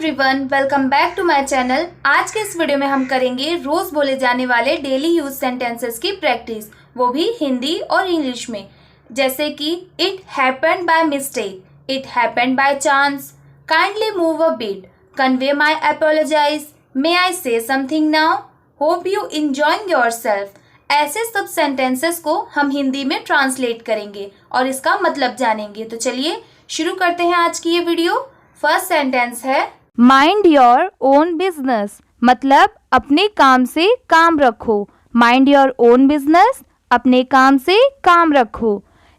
Everyone, welcome back to my channel. आज के इस वीडियो में हम करेंगे रोज बोले जाने वाले डेली यूज सेंटेंसेस की प्रैक्टिस, वो भी हिंदी और इंग्लिश में। जैसे कि it happened by mistake, it happened by chance, kindly move a bit, convey my apologise, may I say something now, hope you enjoying yourself. ऐसे सब सेंटेंसेस को हम हिंदी में ट्रांसलेट करेंगे और इसका मतलब जानेंगे। तो चलिए शुरू करते हैं आज की ये वीडियो। फर्स्ट सेंटेंस है माइंड योर ओन बिजनेस, मतलब अपने काम से काम रखो। माइंड योर ओन बिजनेस, अपने काम से काम रखो।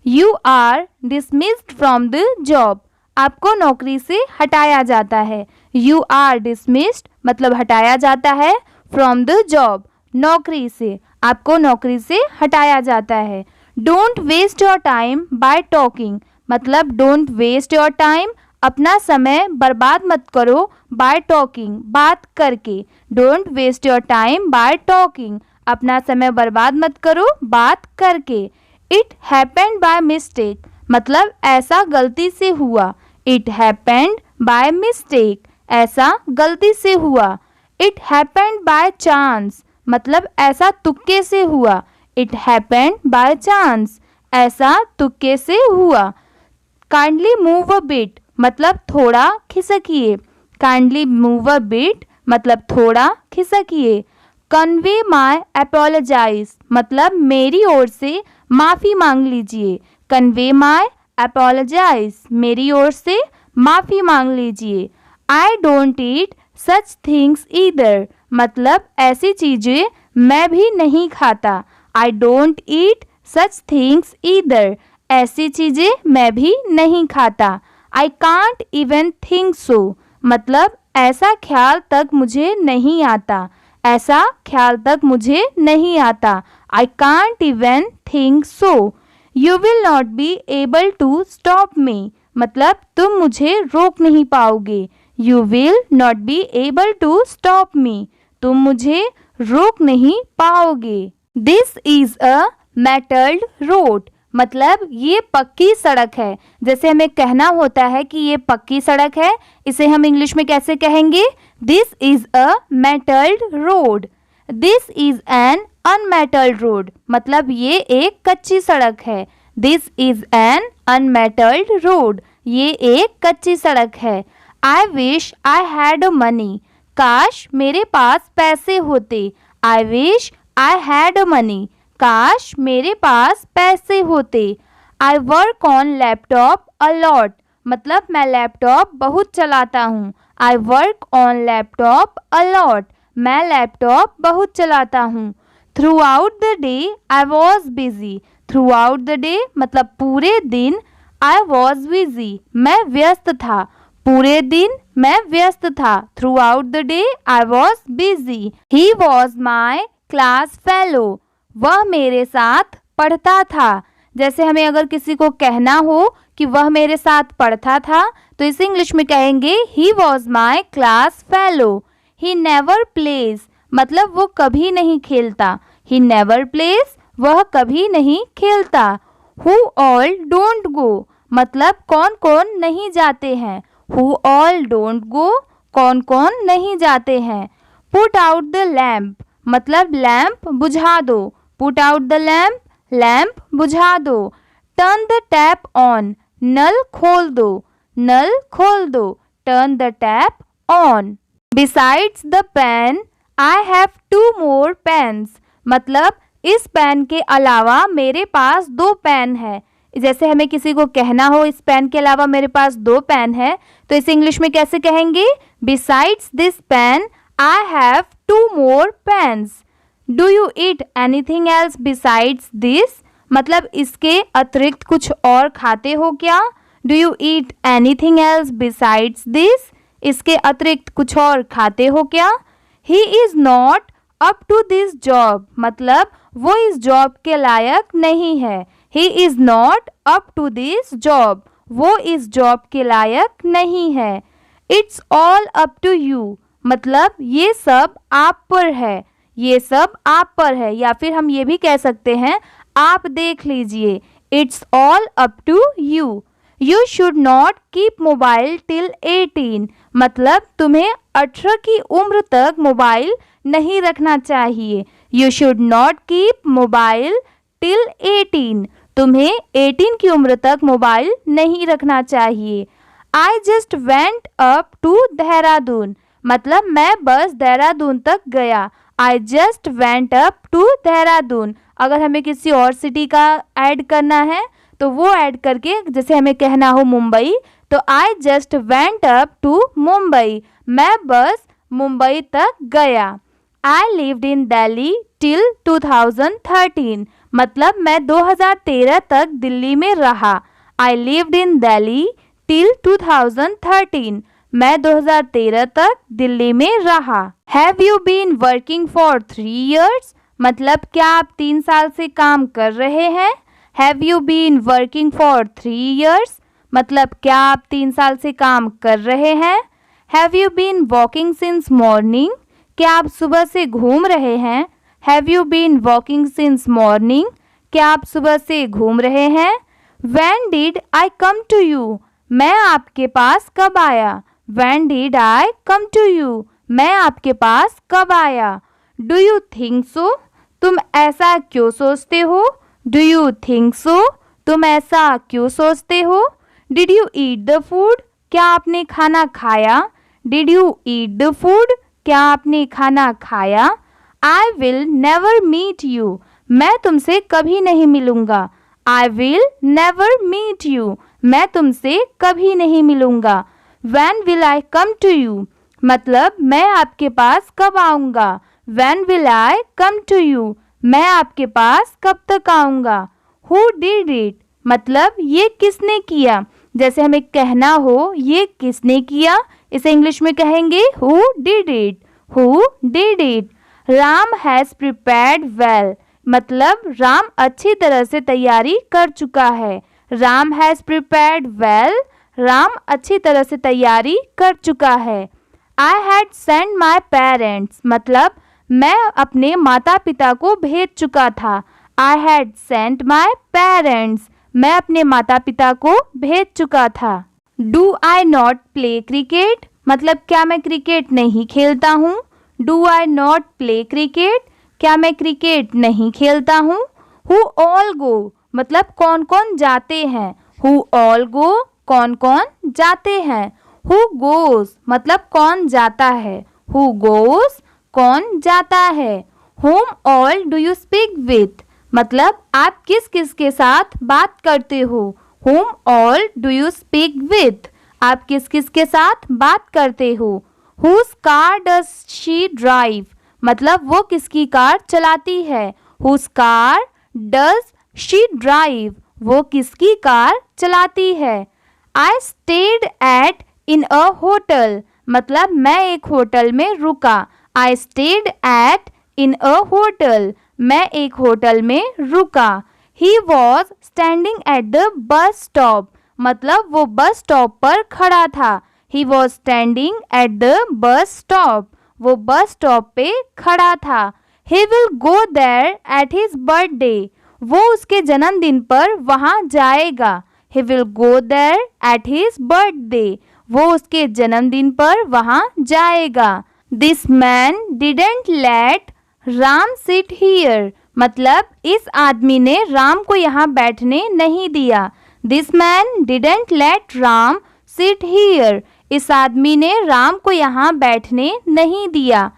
You are dismissed from the job, आपको नौकरी से हटाया जाता है। यू आर डिसमिस्ड मतलब हटाया जाता है, फ्रॉम द जॉब नौकरी से, आपको नौकरी से हटाया जाता है। Don't waste your time by talking, मतलब डोंट वेस्ट योर टाइम, अपना समय बर्बाद मत करो, बाय टॉकिंग बात करके। Don't waste your time by talking, अपना समय बर्बाद मत करो बात करके। इट हैपेंड बाय मिस्टेक, मतलब ऐसा गलती से हुआ। इट हैपेंड बाय मिस्टेक, ऐसा गलती से हुआ। इट हैपेंड बाय चांस, मतलब ऐसा तुक्के से हुआ। इट हैपेंड बाय चांस, ऐसा तुक्के से हुआ। काइंडली मूव अ बिट, मतलब थोड़ा खिसकिए। काइंडली मूव अ बिट मतलब थोड़ा खिसकिए। कन्वे माय अपोलोजाइज, मतलब मेरी ओर से माफ़ी मांग लीजिए। कन्वे माय अपोलोजाइज, मेरी ओर से माफ़ी मांग लीजिए। I don't eat such things either, मतलब ऐसी चीज़ें मैं भी नहीं खाता। I don't eat such things either, ऐसी चीज़ें मैं भी नहीं खाता। आई कांट इवन थिंक सो, मतलब ऐसा ख्याल तक मुझे नहीं आता। ऐसा ख्याल तक मुझे नहीं आता। I can't even think so. You will not be able to stop me, मतलब तुम मुझे रोक नहीं पाओगे। You will not be able to stop me, तुम मुझे रोक नहीं पाओगे। This is a metalled road, मतलब ये पक्की सड़क है। जैसे हमें कहना होता है कि ये पक्की सड़क है, इसे हम इंग्लिश में कैसे कहेंगे? This is a metalled road. This is an unmetalled road, मतलब ये एक कच्ची सड़क है। This is an unmetalled road, ये एक कच्ची सड़क है। I wish I had money, काश मेरे पास पैसे होते। I wish I had money, काश मेरे पास पैसे होते। I work on laptop a lot, मतलब मैं लैपटॉप बहुत चलाता हूँ। I work on laptop a lot, मैं लैपटॉप बहुत चलाता हूँ। Through out the day I was busy, through out the day मतलब पूरे दिन। आई वॉज बिजी, मैं व्यस्त था। पूरे दिन मैं व्यस्त था। Through out the day I was busy. He was my class fellow, वह मेरे साथ पढ़ता था। जैसे हमें अगर किसी को कहना हो कि वह मेरे साथ पढ़ता था, तो इसे इंग्लिश में कहेंगे he was my class fellow. He never plays, मतलब वो कभी नहीं खेलता। ही नेवर प्लेज, वह कभी नहीं खेलता। हु ऑल डोंट गो, मतलब कौन कौन नहीं जाते हैं। हु ऑल डोंट गो, कौन कौन नहीं जाते हैं। पुट आउट द लैम्प, मतलब लैम्प बुझा दो। Put out the lamp, lamp बुझा दो। टर्न द टैप ऑन, नल खोल दो। नल खोल दो, turn the tap on. Besides the pen I have 2 more pens, मतलब इस पेन के अलावा मेरे पास 2 पेन है। जैसे हमें किसी को कहना हो इस पेन के अलावा मेरे पास 2 पेन है, तो इसे इंग्लिश में कैसे कहेंगे? Besides this pen I have 2 more pens. Do you eat anything else besides this, मतलब इसके अतिरिक्त कुछ और खाते हो क्या? Do you eat anything else besides this, इसके अतिरिक्त कुछ और खाते हो क्या? He is not up to this job, मतलब वो इस जॉब के लायक नहीं है। He is not up to this job, वो इस जॉब के लायक नहीं है। It's all up to you, मतलब ये सब आप पर है। ये सब आप पर है, या फिर हम ये भी कह सकते हैं आप देख लीजिए। It's all up to you. You should not keep mobile till 18, मतलब तुम्हें 18 की उम्र तक मोबाइल नहीं रखना चाहिए। You should not keep mobile till 18। तुम्हें 18 की उम्र तक मोबाइल नहीं रखना चाहिए। I just went up to Dehradun, मतलब मैं बस देहरादून तक गया। I just went up to Dehradun. अगर हमें किसी और सिटी का ऐड करना है तो वो ऐड करके, जैसे हमें कहना हो मुंबई, तो I just went up to Mumbai, मैं बस मुंबई तक गया। I lived in Delhi till 2013, मतलब मैं 2013 तक दिल्ली में रहा। I lived in Delhi till 2013, मैं 2013 तक दिल्ली में रहा। Have you been working for 3 years, मतलब क्या आप 3 साल से काम कर रहे हैं। Have you been working for 3 years, मतलब क्या आप 3 साल से काम कर रहे हैं। Have you been walking since morning, क्या आप सुबह से घूम रहे हैं। Have you been walking since morning, क्या आप सुबह से घूम रहे हैं। When did I come to you, मैं आपके पास कब आया। When did I come to you, मैं आपके पास कब आया। डू यू थिंक सो, तुम ऐसा क्यों सोचते हो। डू यू थिंक सो, तुम ऐसा क्यों सोचते हो। Did you eat the food, क्या आपने खाना खाया। Did you eat the food, क्या आपने खाना खाया। I will never meet you, मैं तुमसे कभी नहीं मिलूंगा। I will never meet you, मैं तुमसे कभी नहीं मिलूंगा। When will I come to you, मतलब मैं आपके पास कब आऊँगा। When will I come to you, मैं आपके पास कब तक आऊँगा। हु डिड इट, मतलब ये किसने किया। जैसे हमें कहना हो ये किसने किया, इसे इंग्लिश में कहेंगे who did it. Who did it. Ram has prepared well, मतलब राम अच्छी तरह से तैयारी कर चुका है। Ram has prepared well, Ram अच्छी तरह से तैयारी कर चुका है। I had send my parents, मतलब मैं अपने माता पिता को भेज चुका था। I had sent my parents, मैं अपने माता पिता को भेज चुका था। Do I not play cricket, मतलब क्या मैं क्रिकेट नहीं खेलता हूँ। Do I not play cricket, क्या मैं क्रिकेट नहीं खेलता हूँ। हु ऑल गो, मतलब कौन कौन जाते हैं। हु ऑल गो, कौन कौन जाते हैं। हु गोज, मतलब कौन जाता है। हु गोज, कौन जाता है। Whom all do you speak with, मतलब आप किस किस के साथ बात करते हो। Whom all do you speak with, आप किस किस के साथ बात करते हो। Whose car does she drive, मतलब वो किसकी कार चलाती है। Whose car does she drive, वो किसकी कार चलाती है। I stayed at in a hotel, मतलब मैं एक होटल में रुका। I stayed at in a hotel, मैं एक होटल में रुका। He was standing at the bus stop, मतलब वो बस स्टॉप पर खड़ा था। He was standing at the bus stop, वो बस स्टॉप पे खड़ा था। He will go there at his birthday, वो उसके जन्मदिन पर वहाँ जाएगा। He will go there at his birthday, वो उसके जन्मदिन पर वहाँ जाएगा। This man didn't let Ram sit here, मतलब इस आदमी ने राम को यहाँ बैठने नहीं दिया। This man didn't let Ram sit here, इस आदमी ने राम को यहाँ बैठने नहीं दिया।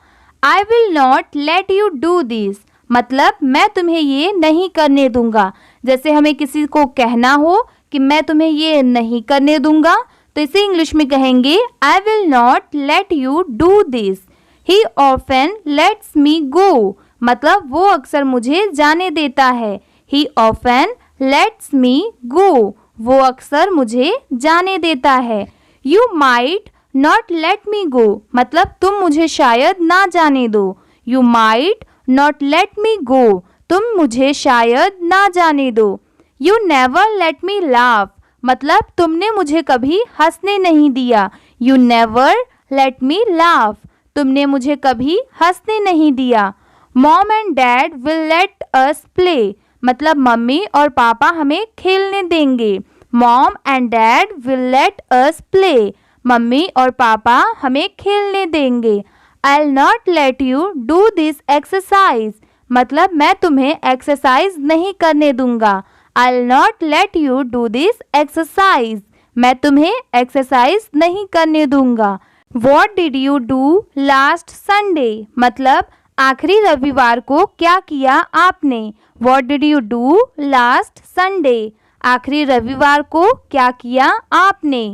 I will not let you do this, मतलब मैं तुम्हें ये नहीं करने दूंगा। जैसे हमें किसी को कहना हो कि मैं तुम्हें ये नहीं करने दूंगा, तो इसे इंग्लिश में कहेंगे I will not let you do this. He often lets me go, मतलब वो अक्सर मुझे जाने देता है। ही ऑफन लेट्स मी गो, वो अक्सर मुझे जाने देता है। You might not let me go, मतलब तुम मुझे शायद ना जाने दो। You might not let me go, तुम मुझे शायद ना जाने दो। You never let me laugh, मतलब तुमने मुझे कभी हंसने नहीं दिया। You never let me laugh, तुमने मुझे कभी हंसने नहीं दिया। Mom and dad will let us play, मतलब मम्मी और पापा हमें खेलने देंगे। Mom and dad will let us play, mummy और पापा हमें खेलने देंगे। I'll not let you do this exercise, मतलब मैं तुम्हें एक्सरसाइज नहीं करने दूंगा। I'll not let you do this exercise, मैं तुम्हें एक्सरसाइज नहीं करने दूंगा। What did you do last Sunday, मतलब आखिरी रविवार को क्या किया आपने। What did you do last Sunday, आखिरी रविवार को क्या किया आपने।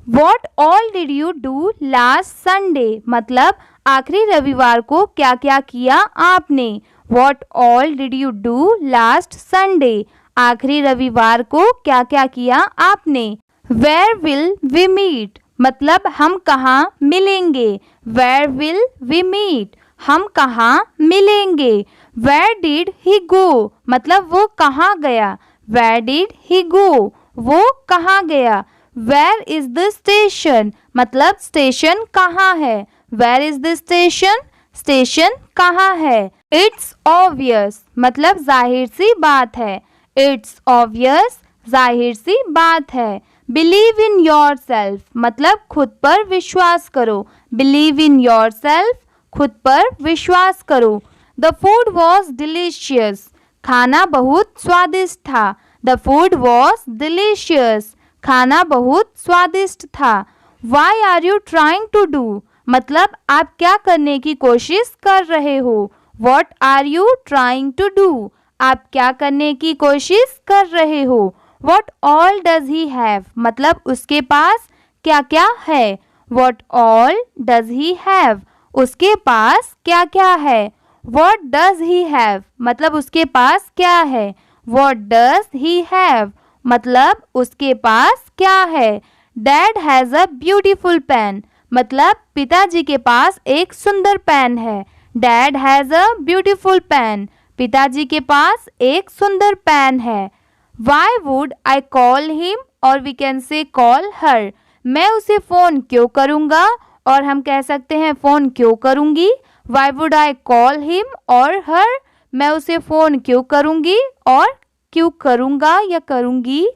What all did you do last Sunday, मतलब आखिरी रविवार को क्या क्या किया आपने। What all did you do last Sunday, आखिरी रविवार को क्या क्या किया आपने। Where will we meet, मतलब हम कहाँ मिलेंगे। Where will we meet, हम कहाँ मिलेंगे। Where did he go, मतलब वो कहाँ गया। Where did he go, वो कहाँ गया। Where is the station, मतलब स्टेशन कहाँ है। Where is the station, station कहाँ है। It's obvious, मतलब जाहिर सी बात है। It's obvious, जाहिर सी बात है। Believe in yourself, मतलब खुद पर विश्वास करो। Believe in yourself, खुद पर विश्वास करो। The food was delicious, खाना बहुत स्वादिष्ट था। The food was delicious, खाना बहुत स्वादिष्ट था। Why are you trying to do, मतलब आप क्या करने की कोशिश कर रहे हो। What are you trying to do, आप क्या करने की कोशिश कर रहे हो। What all does he have, मतलब उसके पास क्या क्या है। What all does he have, उसके पास क्या क्या है। What does he have, मतलब उसके पास क्या है। What does he have, मतलब उसके पास क्या है। Dad has a beautiful pen, मतलब पिताजी के पास एक सुंदर पेन है। Dad has a beautiful pen, पिताजी के पास एक सुंदर पेन है। Why would I call him, और we can say call her, मैं उसे फ़ोन क्यों करूँगा, और हम कह सकते हैं फ़ोन क्यों करूँगी। Why would I call him और her, मैं उसे फ़ोन क्यों करूँगी और क्यों करूँगा या करूँगी।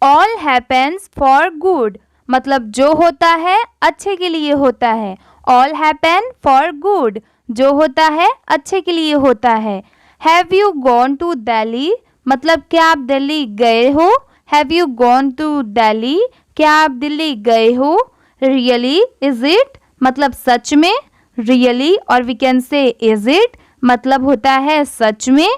All happens for good, मतलब जो होता है अच्छे के लिए होता है। All happen for good, जो होता है अच्छे के लिए होता है। Have you gone to Delhi, मतलब क्या आप दिल्ली गए हो। Have you gone to Delhi, क्या आप दिल्ली गए हो। Really, is it, मतलब सच में। Really और we can say is it, मतलब होता है सच में।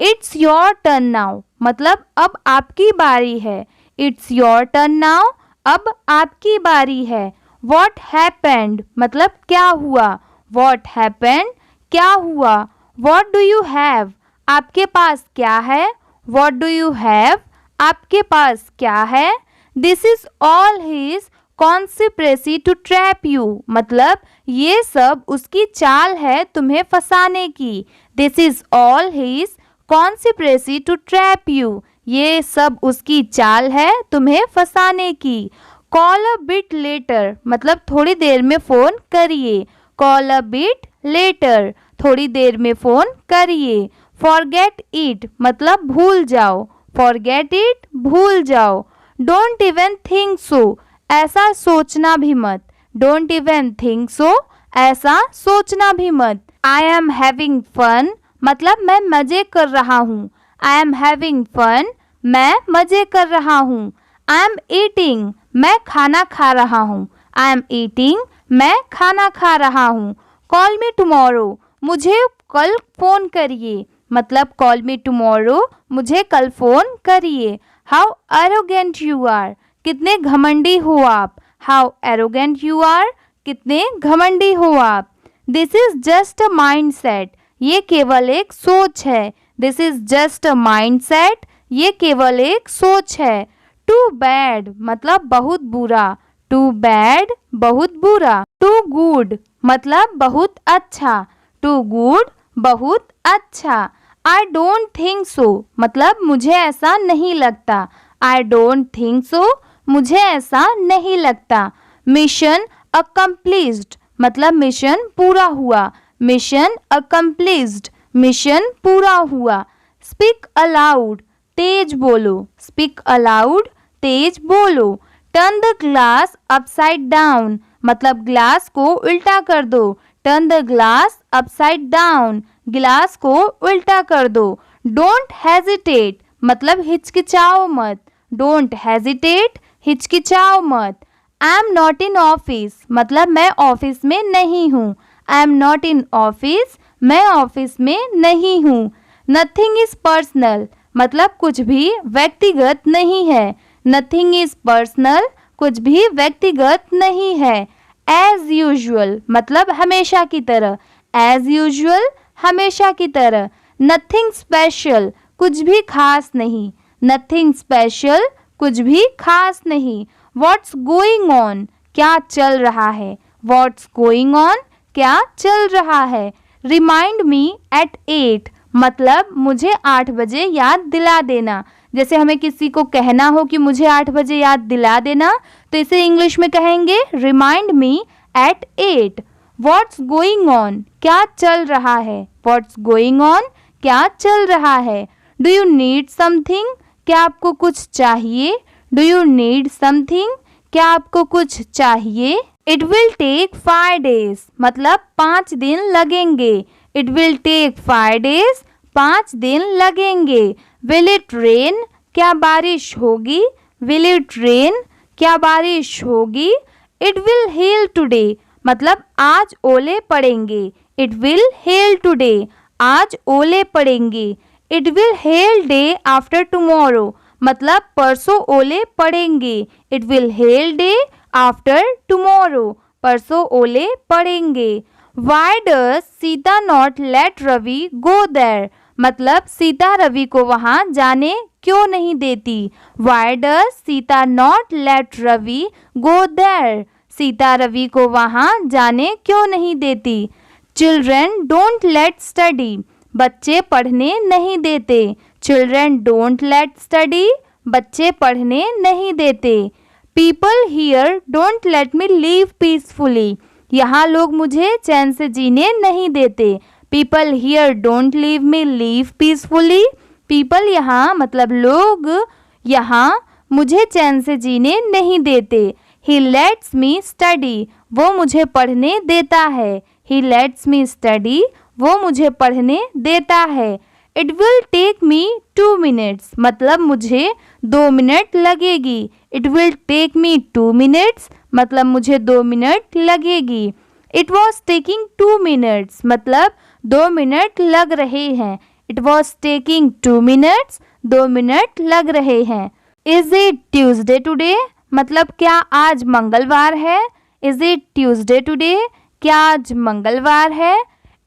It's your turn now, मतलब अब आपकी बारी है। It's your turn now, अब आपकी बारी है। What happened, मतलब क्या हुआ। What happened, क्या हुआ। What do you have, आपके पास क्या है। What do you have, आपके पास क्या है। This is all his conspiracy to trap you, मतलब ये सब उसकी चाल है तुम्हें फंसाने की। This is all his conspiracy to trap you, ये सब उसकी चाल है तुम्हें फंसाने की। Call a bit later, मतलब थोड़ी देर में फ़ोन करिए। Call a bit later, थोड़ी देर में फ़ोन करिए। Forget it, मतलब भूल जाओ। Forget it, भूल जाओ। Don't even think so, ऐसा सोचना भी मत। Don't even think so, ऐसा सोचना भी मत। I am having fun, मतलब मैं मज़े कर रहा हूँ। I am having fun, मैं मज़े कर रहा हूँ। I am eating, मैं खाना खा रहा हूँ। I am eating, मैं खाना खा रहा हूँ। Call me tomorrow, मुझे कल फ़ोन करिए, मतलब call me tomorrow, मुझे कल फ़ोन करिए। How arrogant you are, कितने घमंडी हो आप। How arrogant you are, कितने घमंडी हो आप। This is just a mindset, ये केवल एक सोच है। This is just a mindset, ये केवल एक सोच है। Too bad, मतलब बहुत बुरा। Too bad, बहुत बुरा। Too good, मतलब बहुत अच्छा। Too good, बहुत अच्छा। I don't think so, मतलब मुझे ऐसा नहीं लगता। I don't think so, मुझे ऐसा नहीं लगता। Mission accomplished, मतलब मिशन पूरा हुआ। Mission accomplished, मिशन पूरा हुआ। Speak aloud, तेज बोलो। Speak aloud, तेज बोलो। Turn the glass upside down, मतलब ग्लास को उल्टा कर दो। Turn the glass upside down, गिलास को उल्टा कर दो। डोंट हेजिटेट, मतलब हिचकिचाओ मत। डोंट हेजिटेट, हिचकिचाओ मत। I am not in office, मतलब मैं ऑफिस में नहीं हूँ। I am not in office, मैं ऑफिस में नहीं हूँ। नथिंग इज पर्सनल, मतलब कुछ भी व्यक्तिगत नहीं है। नथिंग इज पर्सनल, कुछ भी व्यक्तिगत नहीं है। एज यूजुअल, मतलब हमेशा की तरह। एज यूजुअल, हमेशा की तरह। नथिंग स्पेशल, कुछ भी खास नहीं। नथिंग स्पेशल, कुछ भी खास नहीं। व्हाट्स गोइंग ऑन, क्या चल रहा है। व्हाट्स गोइंग ऑन, क्या चल रहा है। रिमाइंड मी एट 8, मतलब मुझे 8 बजे याद दिला देना। जैसे हमें किसी को कहना हो कि मुझे 8 बजे याद दिला देना, तो इसे इंग्लिश में कहेंगे remind me at 8। What's going on, क्या चल रहा है। व्हाट्स गोइंग ऑन, क्या चल रहा है। डू यू नीड समथिंग, क्या आपको कुछ चाहिए। डू यू नीड समथिंग, क्या आपको कुछ चाहिए। इट विल टेक 5 days, मतलब 5 दिन लगेंगे। इट विल टेक 5 days, 5 दिन लगेंगे। विल इट रेन, क्या बारिश होगी। विल इट रेन, क्या बारिश होगी। इट विल हेल टुडे, मतलब आज ओले पड़ेंगे। इट विल हेल टुडे, आज ओले पड़ेंगे। It will hail day after tomorrow, मतलब परसों ओले पड़ेंगे। It will hail day after tomorrow, परसों ओले पड़ेंगे। Why does Sita not let Ravi go there, मतलब सीता रवि को वहाँ जाने क्यों नहीं देती। Why does Sita not let Ravi go there, Sita Ravi को वहाँ जाने क्यों नहीं देती। चिल्ड्रन डोंट लेट स्टडी, बच्चे पढ़ने नहीं देते। चिल्ड्रन डोंट लेट स्टडी, बच्चे पढ़ने नहीं देते। People here don't let me live peacefully, यहाँ लोग मुझे चैन से जीने नहीं देते। People here don't leave me live peacefully, people यहाँ मतलब लोग यहाँ मुझे चैन से जीने नहीं देते। ही लेट्स मी स्टडी, वो मुझे पढ़ने देता है। ही लेट्स मी स्टडी, वो मुझे पढ़ने देता है। It will take me 2 minutes, मतलब मुझे 2 मिनट लगेगी। It will take me 2 minutes, मतलब मुझे 2 मिनट लगेगी। इट वॉज टेकिंग 2 minutes, मतलब 2 मिनट लग रहे हैं। It was taking 2 minutes, 2 minute लग रहे हैं। इज इट ट्यूसडे टुडे, मतलब क्या आज मंगलवार है। इज इट ट्यूसडे टुडे, क्या आज मंगलवार है।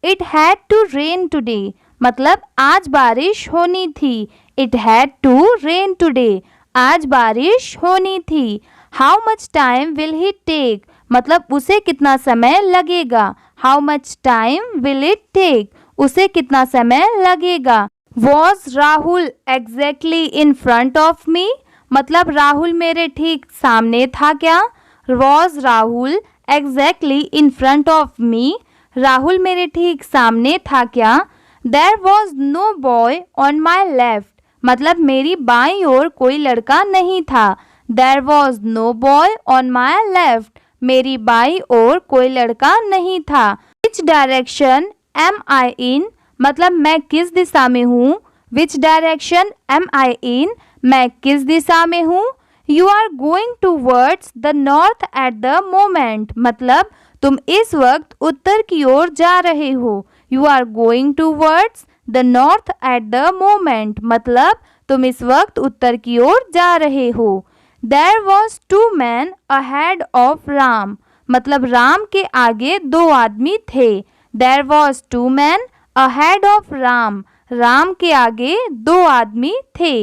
It had to rain today, मतलब आज बारिश होनी थी। It had to rain today, आज बारिश होनी थी। How much time will he take, मतलब उसे कितना समय लगेगा। How much time will it take, उसे कितना समय लगेगा। Was Rahul exactly in front of me, मतलब राहुल मेरे ठीक सामने था क्या। Was Rahul exactly in front of me, Rahul मेरे ठीक सामने था क्या। There was no boy on my left, मतलब मेरी बाईं ओर कोई लड़का नहीं था। There was no boy on my left, मेरी बाईं ओर कोई लड़का नहीं था। विच डायरेक्शन एम आई इन, मतलब मैं किस दिशा में हूँ। विच डायरेक्शन एम आई इन, मैं किस दिशा में हूँ। You are going towards the north at the moment, मतलब तुम इस वक्त उत्तर की ओर जा रहे हो। You are going towards the north at the moment, मतलब तुम इस वक्त उत्तर की ओर जा रहे हो। There was 2 men ahead of Ram, मतलब राम के आगे 2 आदमी थे। There was 2 men ahead of Ram, Ram के आगे 2 आदमी थे।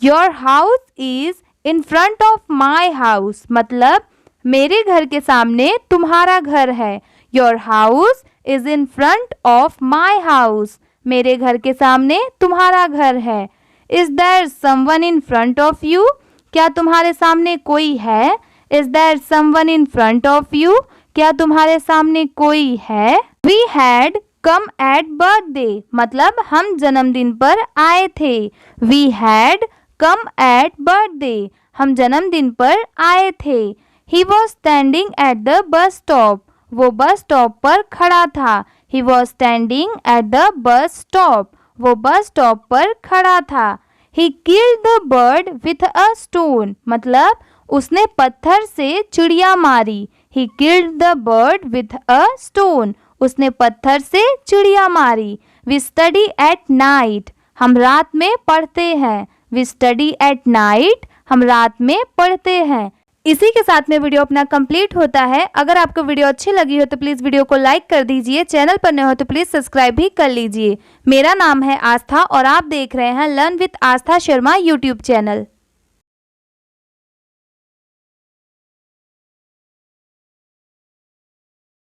Your house is in front of my house, मतलब मेरे घर के सामने तुम्हारा घर है। Your house is in front of my house, मेरे घर के सामने तुम्हारा घर है। Is there someone in front of you, क्या तुम्हारे सामने कोई है। Is there someone in front of you, क्या तुम्हारे सामने कोई है। We had come at birthday, मतलब हम जन्मदिन पर आए थे। We had come at birthday, हम जन्मदिन पर आए थे। He was standing at the bus stop. वो बस स्टॉप पर खड़ा था। He was standing at the bus stop. वो बस स्टॉप पर खड़ा था। He killed the bird with a stone. मतलब उसने पत्थर से चिड़िया मारी। He killed the bird with a stone. उसने पत्थर से चिड़िया मारी। We study at night. हम रात में पढ़ते हैं। We study at night. हम रात में पढ़ते हैं। इसी के साथ में वीडियो अपना कंप्लीट होता है। अगर आपको वीडियो अच्छी लगी हो तो प्लीज़ वीडियो को लाइक कर दीजिए। चैनल पर नए हो तो प्लीज़ सब्सक्राइब भी कर लीजिए। मेरा नाम है आस्था और आप देख रहे हैं learn with Aastha Sharma YouTube channel.